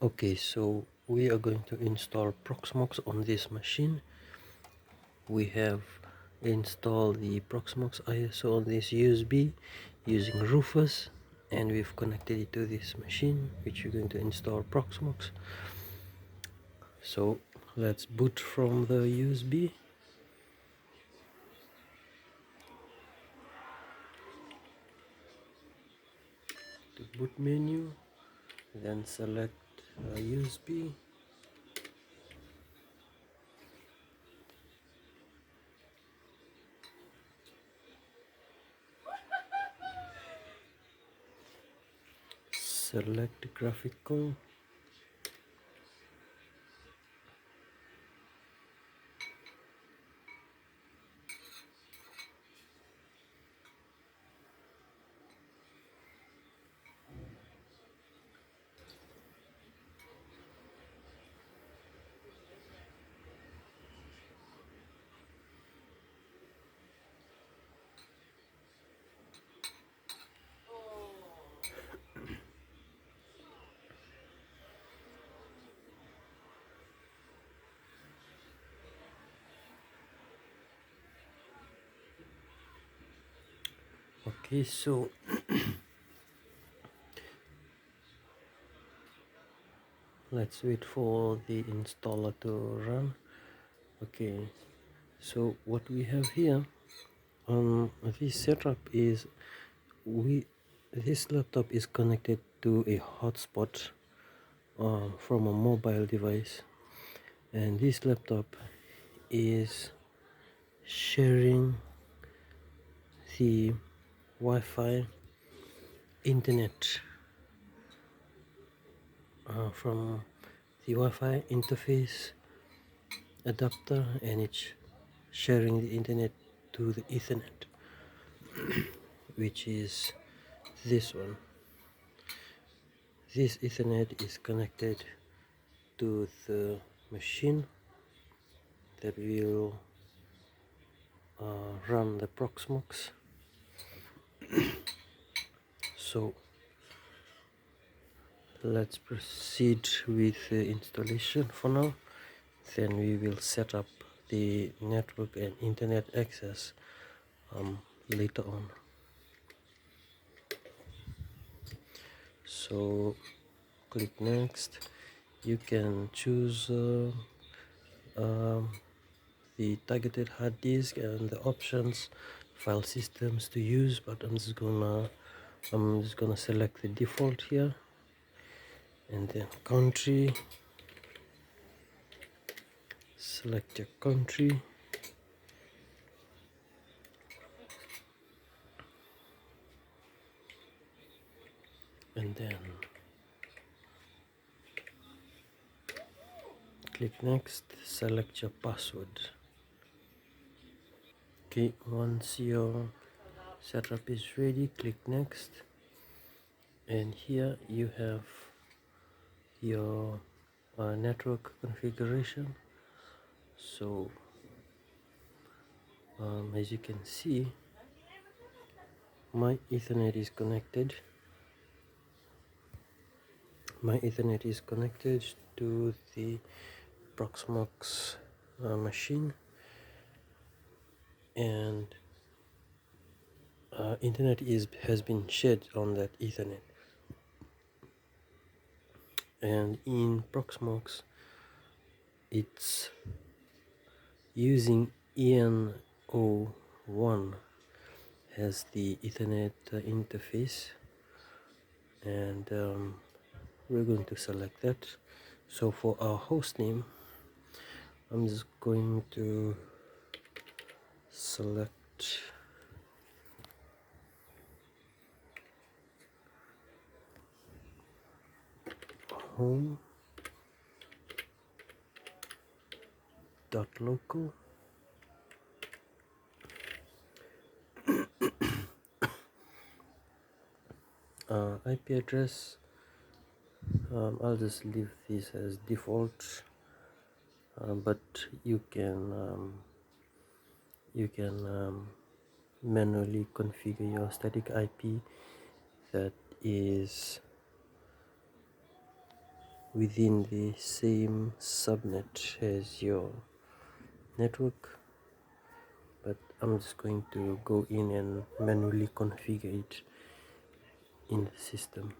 Okay, so we are going to install Proxmox on this machine. We have installed the Proxmox ISO on this USB using Rufus, and we've connected it to this machine which we're going to install Proxmox. So let's boot from the USB. To boot menu, then select USB. Select graphical. Okay, so let's wait for the installer to run. Okay, so what we have here on this setup is this laptop is connected to a hotspot from a mobile device, and this laptop is sharing the Wi-Fi internet from the Wi-Fi interface adapter, and it's sharing the internet to the Ethernet, which is this one. This Ethernet is connected to the machine that will run the Proxmox. So let's proceed with the installation for now, then we will set up the network and internet access later on. So click next. You can choose the targeted hard disk and the options file systems to use, but I'm just gonna select the default here, and then country, select your country, and then click next, select your password. Okay, once your setup is ready, click next, and here you have your network configuration. So as you can see, my Ethernet is connected to the Proxmox machine, and internet has been shared on that Ethernet. And in Proxmox, it's using EN01 as the Ethernet interface, and we're going to select that. So for our host name, I'm just going to select home.local. IP address, I'll just leave this as default, but you can manually configure your static IP that is within the same subnet as your network, but I'm just going to go in and manually configure it in the system.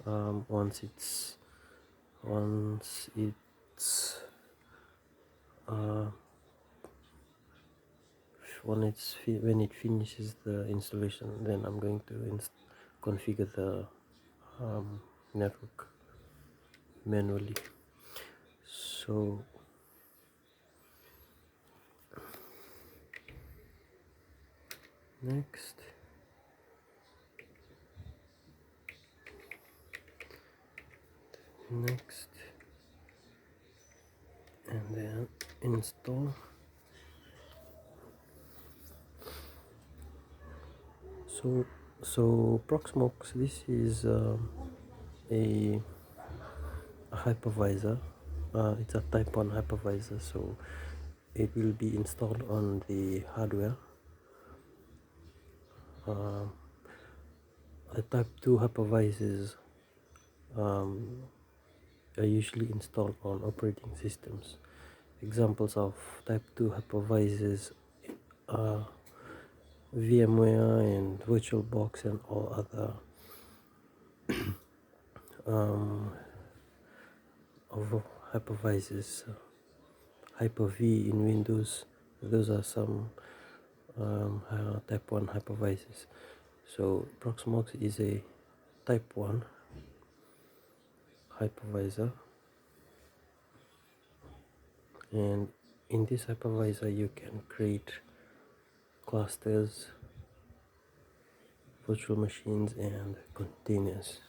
Once it's when it finishes the installation, then I'm going to configure the network manually. So next, and then install. So Proxmox, this is a hypervisor. It's a type 1 hypervisor, so it will be installed on the hardware. The type 2 hypervisors are usually installed on operating systems. Examples of type 2 hypervisors are VMware and VirtualBox and all other of hypervisors. Hyper-V in Windows, those are some type 1 hypervisors. So Proxmox is a type 1 hypervisor, and in this hypervisor you can create clusters, virtual machines and containers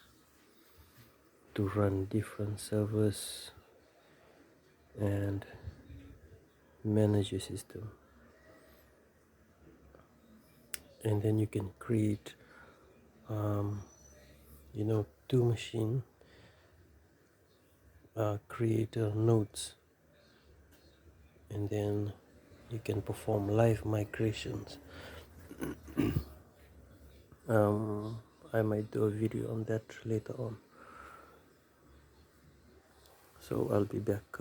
to run different servers and manage your system. And then you can create two machine creator nodes, and then you can perform live migrations. I might do a video on that later on, so I'll be back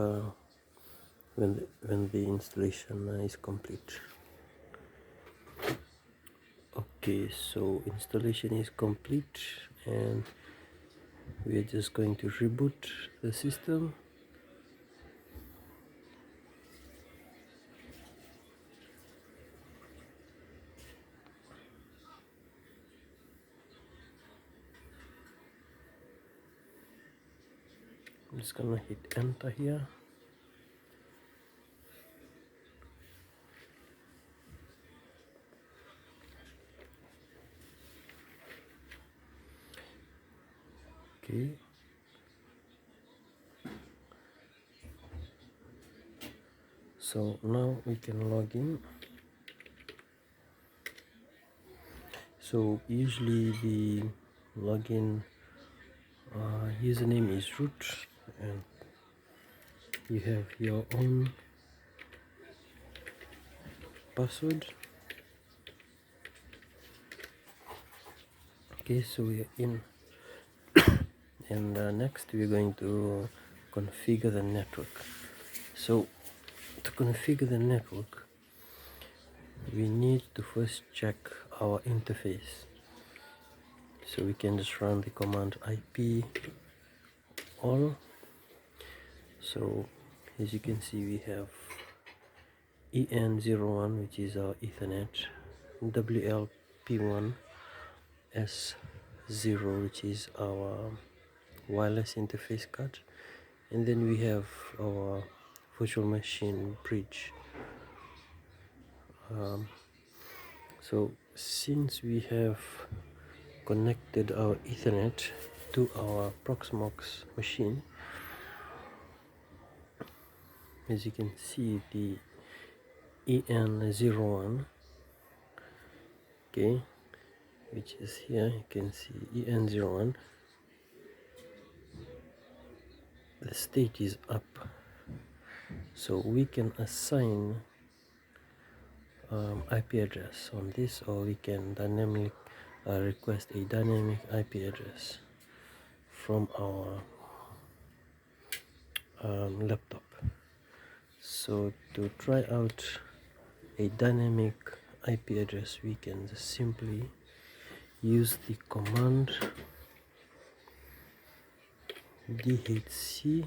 when the installation is complete. Okay, so installation is complete and we're just going to reboot the system. I'm just gonna hit enter here. Okay, so now we can log in. So usually the login username is root, and you have your own password. Okay, so we are in, and next we're going to configure the network. So to configure the network, we need to first check our interface. So we can just run the command IP all. So as you can see, we have EN01, which is our Ethernet, WLP1 S0, which is our wireless interface card, and then we have our virtual machine bridge. So since we have connected our Ethernet to our Proxmox machine, as you can see, the EN01, okay, which is here, you can see EN01, the state is up, so we can assign IP address on this, or we can dynamically request a dynamic IP address from our laptop. So to try out a dynamic IP address, we can just simply use the command dhc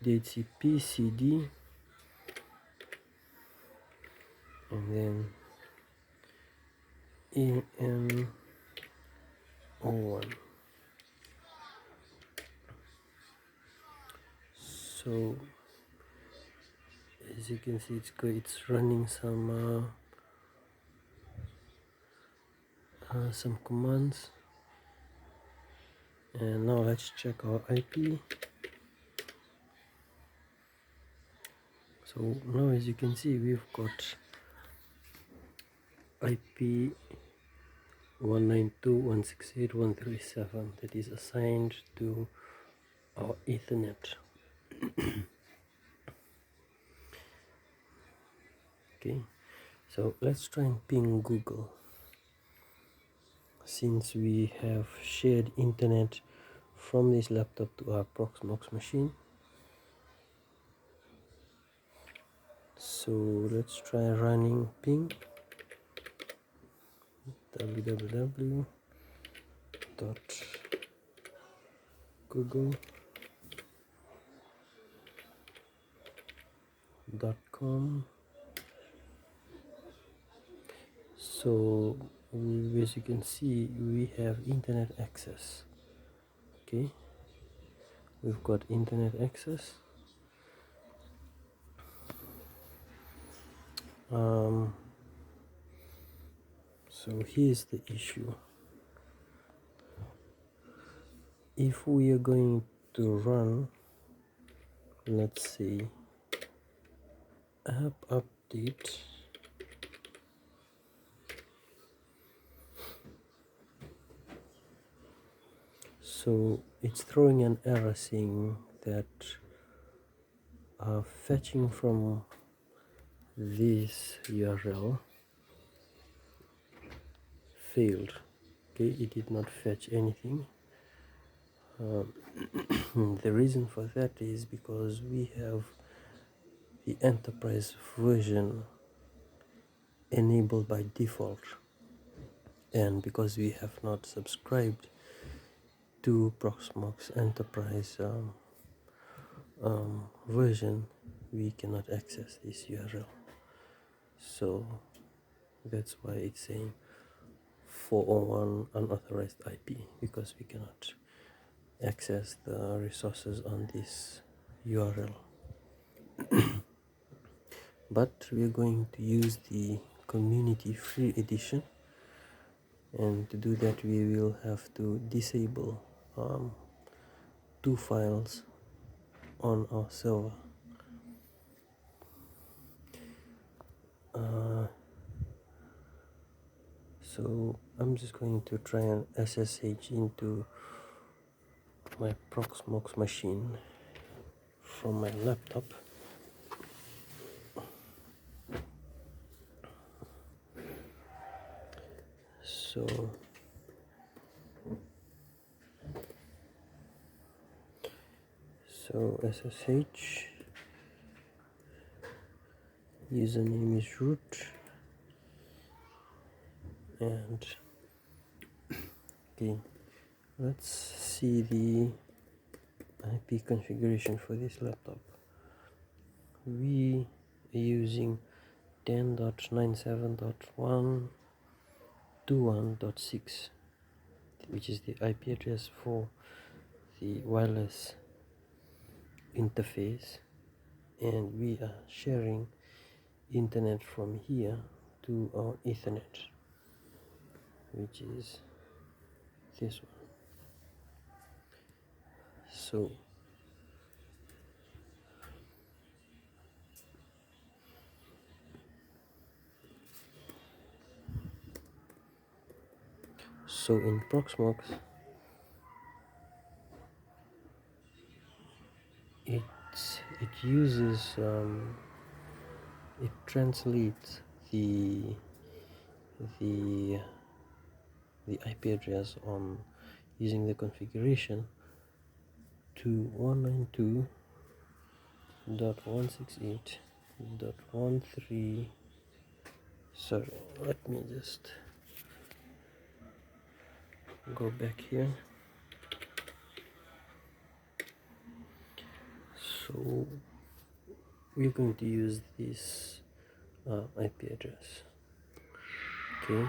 dhcpcd and then en01. So as you can see, it's running some commands. And now let's check our IP. So now as you can see, we've got IP 192.168.137 that is assigned to our Ethernet. Okay, so let's try and ping Google, since we have shared internet from this laptop to our Proxmox machine. So let's try running ping www.google.com. So as you can see, we have internet access. Okay, we've got internet access. So here's the issue. If we are going to run, let's say, app update, so it's throwing an error saying that fetching from this URL failed. Okay, it did not fetch anything. The reason for that is because we have the enterprise version enabled by default, and because we have not subscribed to Proxmox enterprise version, we cannot access this URL. So that's why it's saying 401 unauthorized IP, because we cannot access the resources on this URL. But we're going to use the community free edition, and to do that we will have to disable 2 files on our server. So I'm just going to try and SSH into my Proxmox machine from my laptop. So SSH, username is root, and okay, let's see the IP configuration for this laptop. We are using 10.97.121.6, which is the IP address for the wireless interface, and we are sharing internet from here to our Ethernet, which is this one. So in Proxmox, it uses it translates the the IP address on using the configuration to 192.168.13. Sorry, let me just go back here. So we're going to use this IP address. Okay,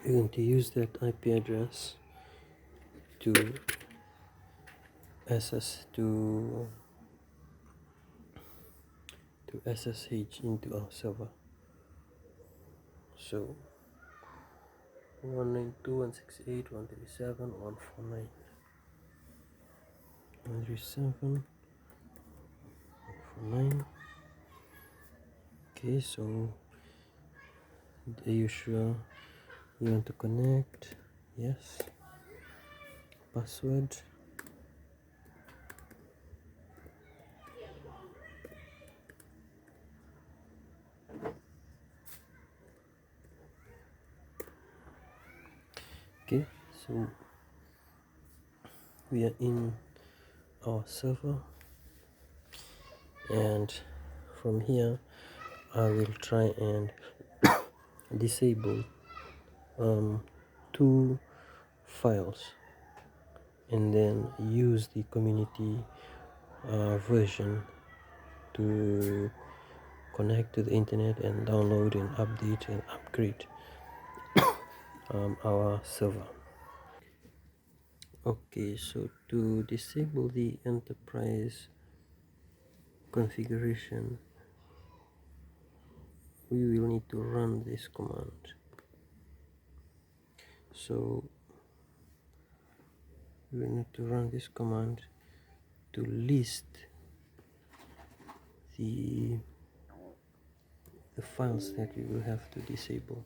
we're going to use that IP address to SSH into our server. So 192.168.137.149. 137.149. Okay, so are you sure you want to connect? Yes. Password. Okay, so we are in our server, and from here I will try and disable two files and then use the community version to connect to the internet and download and update and upgrade our server. Okay, so to disable the enterprise configuration, we will need to run this command. So we need to run this command to list the files that we will have to disable.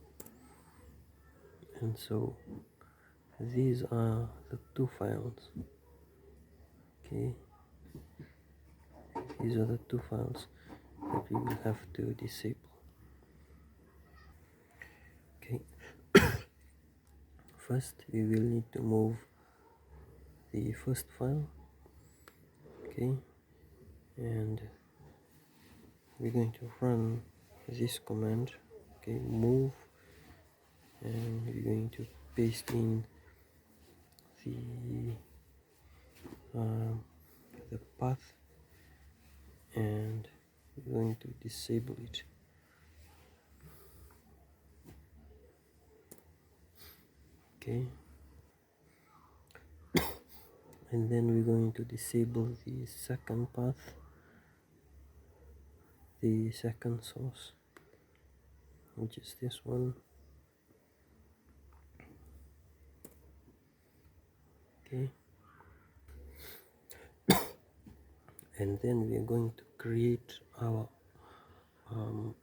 And so these are the two files. Okay, these are the two files that we will have to disable. Okay, first we will need to move the first file. Okay, and we're going to run this command. Okay, move, and we're going to paste in the path, and we're going to disable it. Okay, and then we're going to disable the second path, the second source, which is this one. Okay, and then we are going to create our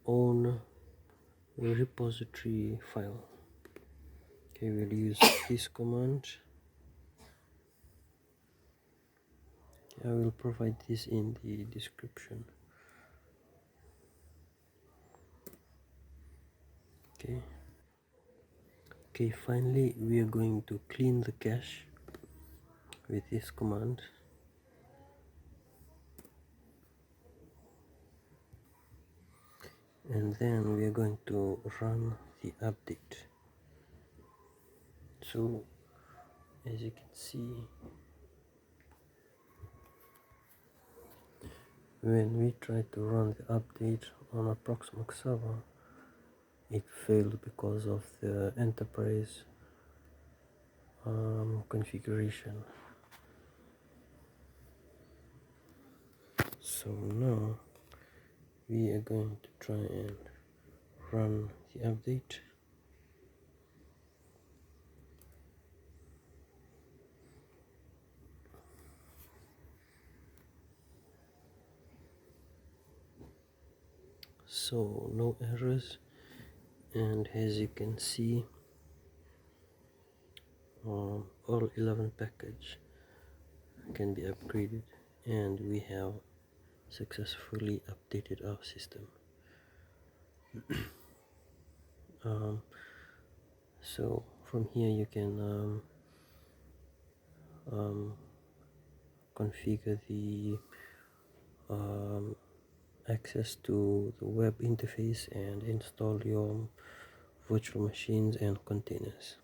own repository file. Okay, we'll use this command. I will provide this in the description. Okay, finally we are going to clean the cache with this command. And then we are going to run the update. So as you can see, when we tried to run the update on a Proxmox server, it failed because of the enterprise configuration. So now we are going to try and run the update. So no errors, and as you can see, all 11 package can be upgraded, and we have successfully updated our system. So from here you can configure the access to the web interface and install your virtual machines and containers.